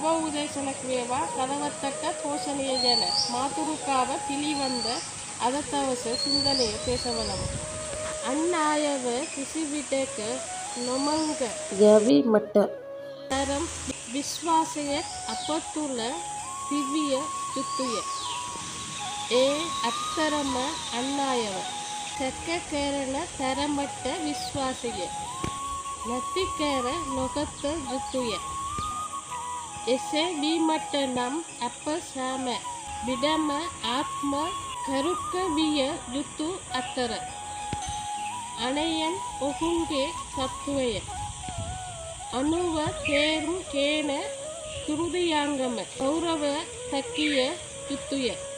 සුබ උදේසනක් වේවා කලවත්තට පෝෂණීය ජන මාතුරුකාව පිළිවන්ද අද දවස සිංහලයේ පෙසවලමු. අන්න ආයව කිසි විටක නොමංග යැවීමට තරම් විශ්වාසය අප තුළ තිබිය යුතුය. ඒ අත්තරම අන් අයව සැක කරන තරමට විශ්වාසය නැති කර නොගත යුතුය. එසේ වීමට නම් අප සෑම විටම ආත්ම කරුක විය යුතු අතර අනයන් ඔහුගේ සත්වය අනුව තේරුම් කේන තුරුදියංගම ගෞරව තැකිය යුතුය.